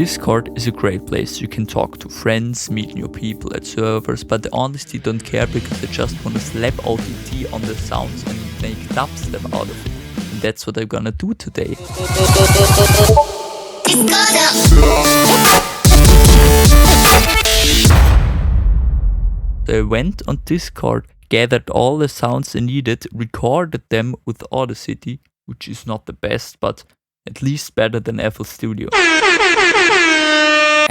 Discord is a great place. You can talk to friends, meet new people at servers, but they honestly don't care because they just want to slap OTT on the sounds and make dubstep out of it. And that's what I'm gonna do today. So I went on Discord, gathered all the sounds I needed, recorded them with Audacity, which is not the best, but at least better than FL Studio.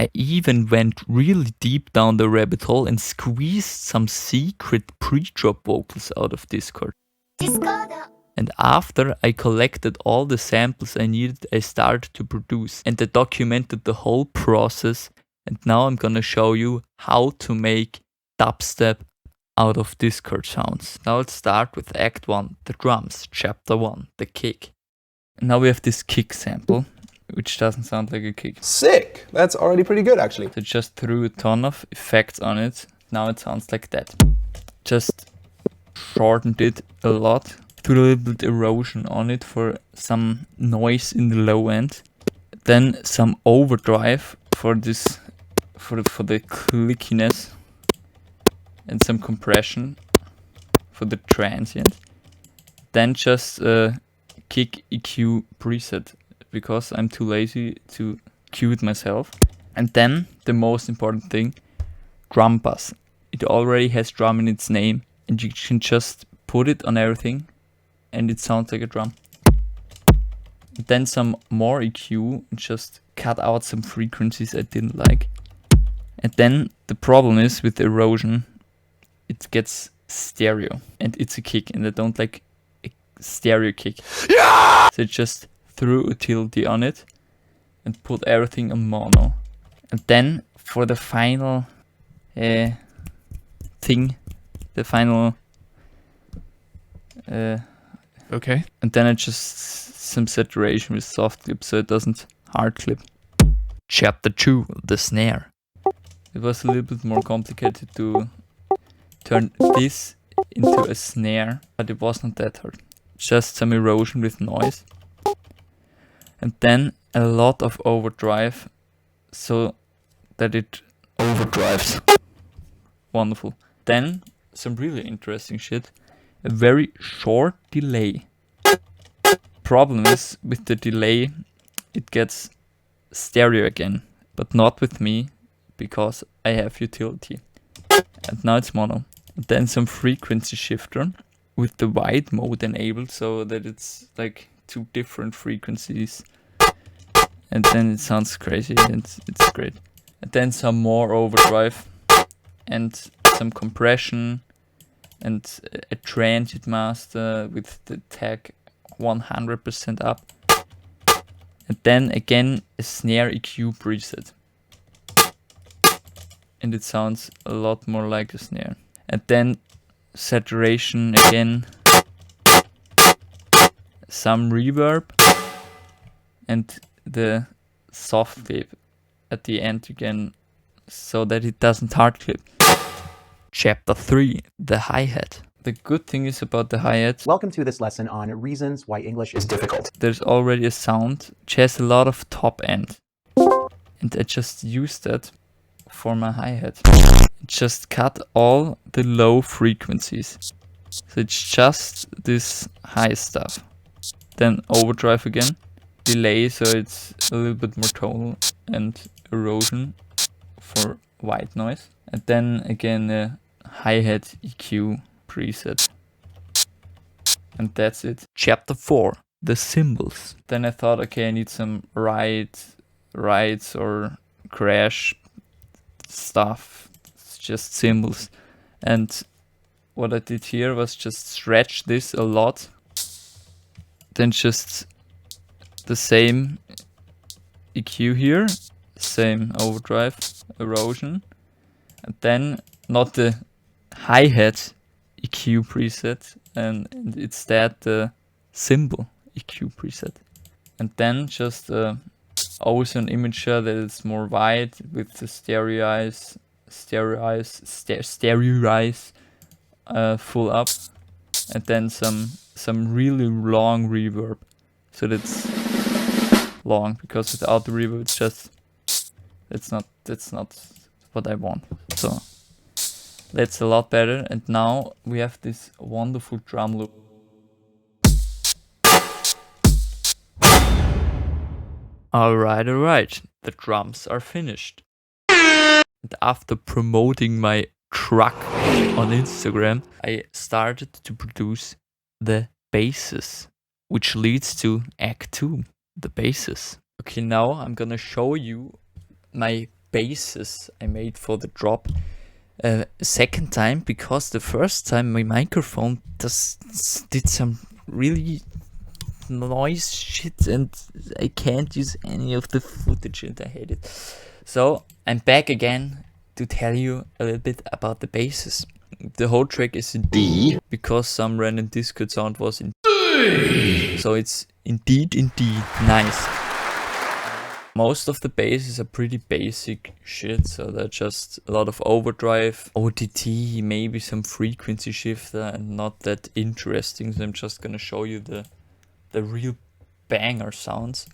I even went really deep down the rabbit hole and squeezed some secret pre-drop vocals out of Discord. And after I collected all the samples I needed, I started to produce. And I documented the whole process. And now I'm gonna show you how to make dubstep out of Discord sounds. Now let's start with Act 1, the drums, Chapter 1, the kick. And now we have this kick sample, which doesn't sound like a kick. Sick! That's already pretty good, actually. So just threw a ton of effects on it. Now it sounds like that. Just shortened it a lot. Threw a little bit erosion on it for some noise in the low end. Then some overdrive for this, for the clickiness. And some compression for the transient. Then just a kick EQ preset, because I'm too lazy to cue it myself. And then the most important thing, drum bass. It already has drum in its name, and you can just put it on everything and it sounds like a drum. And then some more EQ and just cut out some frequencies I didn't like. And then the problem is with the erosion, it gets stereo, and it's a kick, and I don't like a stereo kick. Yeah! So I just threw a tilde on it and put everything on mono. And then for the final thing, the final Okay. and then I just some saturation with soft clip so it doesn't hard clip. Chapter 2, the snare. It was a little bit more complicated to turn this into a snare, but it wasn't that hard. Just some erosion with noise. And then a lot of overdrive so that it overdrives. Wonderful. Then some really interesting shit. A very short delay. Problem is with the delay it gets stereo again, but not with me because I have utility. And now it's mono. And then some frequency shifter with the wide mode enabled so that it's like two different frequencies. And then it sounds crazy and it's great. And then some more overdrive and some compression and a transient master with the tag 100% up. And then again a snare EQ preset. And it sounds a lot more like a snare. And then saturation again, some reverb, and the soft clip at the end again so that it doesn't hard clip. Chapter 3, the hi-hat. The good thing is about the hi-hat, Welcome to this lesson on reasons why English is difficult. there's already a sound which has a lot of top end. And I just used that for my hi-hat. Just cut all the low frequencies. So it's just this high stuff. Then overdrive again. Delay so it's a little bit more tonal, and erosion for white noise. And then again a hi-hat EQ preset. And that's it. Chapter 4, the cymbals. Then I thought, okay, I need some rides or crash stuff. It's just cymbals. And what I did here was just stretch this a lot. Then just the same EQ here, same overdrive, erosion. And then not the hi-hat EQ preset, and instead the cymbal EQ preset. And then just always an imager that is more wide with the stereoize full up, and then some really long reverb, so that's long because without the reverb it's just That's not what I want. So that's a lot better. And now we have this wonderful drum loop. Alright. The drums are finished. And after promoting my truck on Instagram, I started to produce the basses, which leads to Act 2, the basses. Okay, now I'm gonna show you my basses I made for the drop second time, because the first time my microphone did some really noise shit and I can't use any of the footage and I hate it. So I'm back again to tell you a little bit about the basses. The whole track is in D because some random Discord sound was in D. So it's indeed nice. Most of the basses are pretty basic shit, so they're just a lot of overdrive, OTT, maybe some frequency shifter, and not that interesting. So I'm just gonna show you the real banger sounds.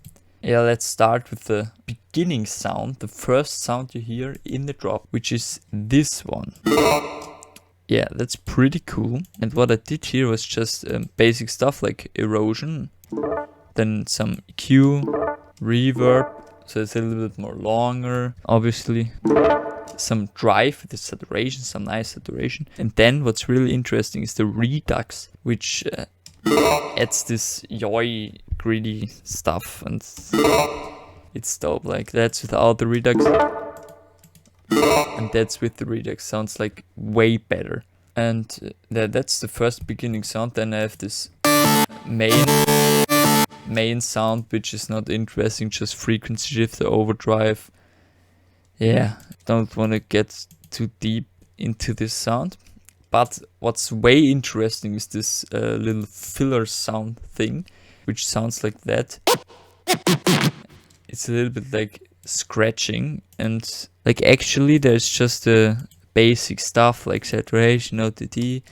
Yeah, let's start with the beginning sound, the first sound you hear in the drop, which is this one. Yeah, that's pretty cool. And what I did here was just basic stuff like erosion, then some EQ, reverb, so it's a little bit more longer, obviously. Some drive with the saturation, some nice saturation. And then what's really interesting is the redux, which adds this yoy gritty stuff, and it's dope. Like that's without the redux, and that's with the redux. Sounds like way better. And that's the first beginning sound. Then I have this main sound, which is not interesting, just frequency shift, the overdrive. Yeah, don't want to get too deep into this sound. But what's way interesting is this little filler sound thing, which sounds like that. It's a little bit like scratching, and like actually there's just the basic stuff like saturation, OTT.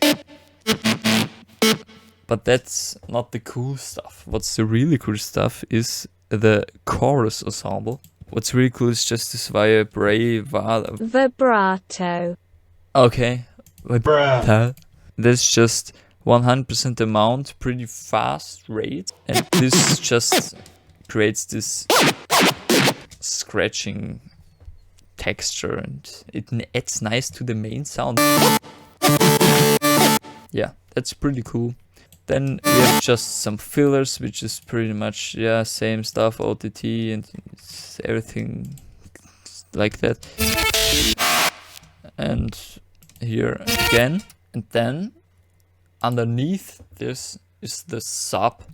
But that's not the cool stuff. What's the really cool stuff is the chorus ensemble. What's really cool is just this vibrato. Okay. That's just 100% amount, pretty fast rate, and this just creates this scratching texture, and it adds nice to the main sound. Yeah, that's pretty cool. Then we have just some fillers, which is pretty much, yeah, same stuff, OTT and everything like that. And here again, and then underneath this is the sub,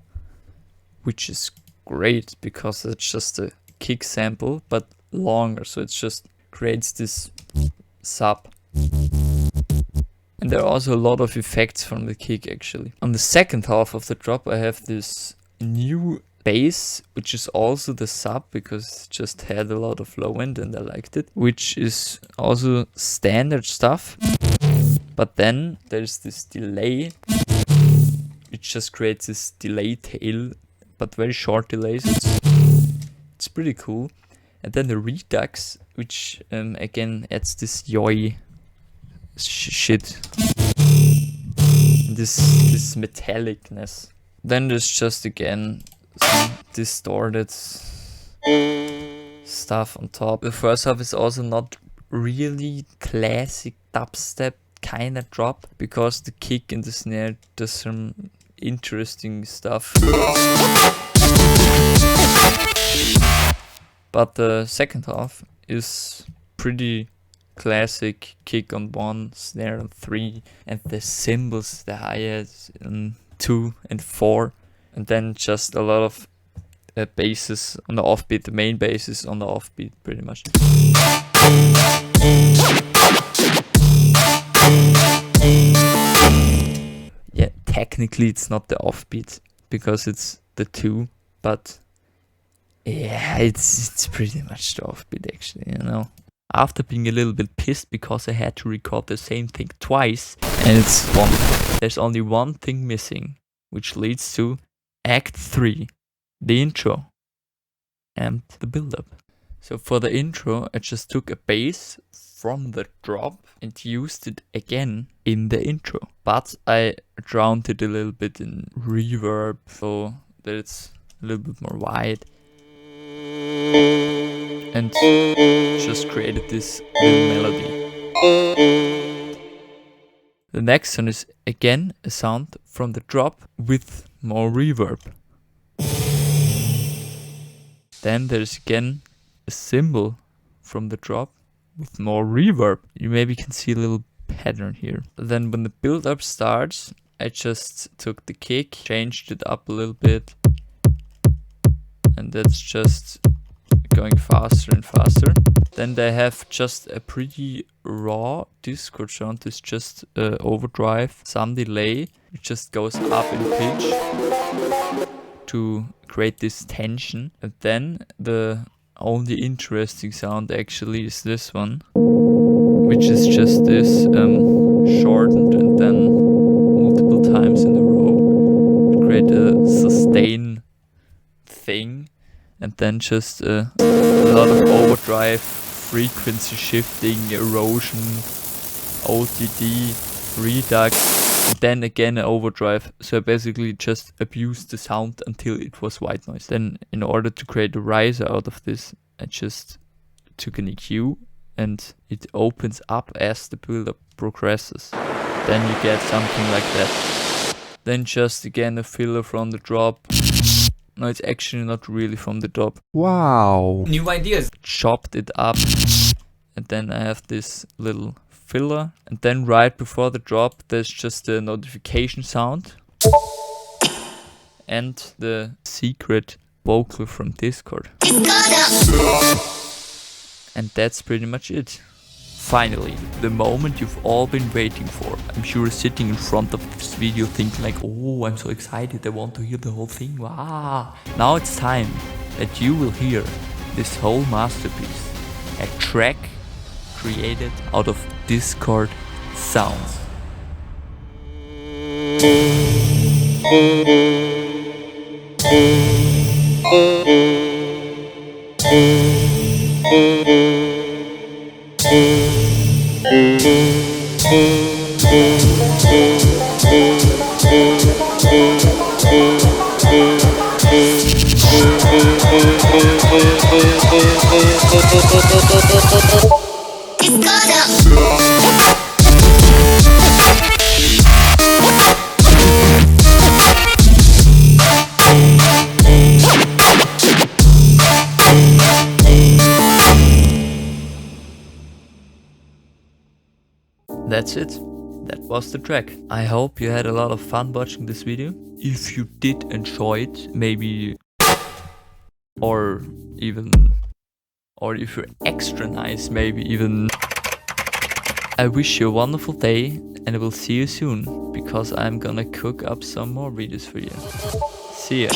which is great because it's just a kick sample but longer, so it just creates this sub. And there are also a lot of effects from the kick actually. On the second half of the drop I have this new bass, which is also the sub because it just had a lot of low end and I liked it, which is also standard stuff. But then there's this delay, which just creates this delay tail, but very short delays. It's pretty cool. And then the redux, which again adds this yoy shit, this metallicness. Then there's just again some distorted stuff on top. The first half is also not really classic dubstep kind of drop because the kick and the snare does some interesting stuff. But the second half is pretty classic, kick on 1, snare on 3, and the cymbals, the hi-hats on 2 and 4, and then just a lot of basses on the offbeat, the main basses on the offbeat pretty much. Yeah, technically it's not the offbeat because it's the 2, but yeah, it's pretty much the offbeat actually, you know. After being a little bit pissed because I had to record the same thing twice, and there's only one thing missing, which leads to Act 3, the intro and the build-up. So for the intro, I just took a bass from the drop and used it again in the intro. But I drowned it a little bit in reverb so that it's a little bit more wide. And just created this little melody. The next one is again a sound from the drop with more reverb. Then there's again a cymbal from the drop with more reverb. You maybe can see a little pattern here. Then when the build up starts, I just took the kick, changed it up a little bit, and that's just going faster and faster. Then they have just a pretty raw Discord sound. It's just overdrive, some delay. It just goes up in pitch to create this tension. And then the only interesting sound actually is this one, which is just this shortened and then multiple times in a row to create a sustain thing. And then just a lot of overdrive, frequency shifting, erosion, OTD, redux, and then again an overdrive. So I basically just abused the sound until it was white noise. Then in order to create a riser out of this, I just took an EQ and it opens up as the build-up progresses. Then you get something like that. Then just again a filler from the drop. No, it's actually not really from the drop. Wow. New ideas. Chopped it up. And then I have this little filler. And then right before the drop, there's just a notification sound. And the secret vocal from Discord. And that's pretty much it. Finally, the moment you've all been waiting for. I'm sure sitting in front of this video thinking like, oh, I'm so excited, I want to hear the whole thing, wow. Now it's time that you will hear this whole masterpiece. A track created out of Discord sounds. That's it. That was the track. I hope you had a lot of fun watching this video. If you did enjoy it, maybe, or if you're extra nice, maybe even, I wish you a wonderful day and I will see you soon, because I'm gonna cook up some more videos for you. See ya.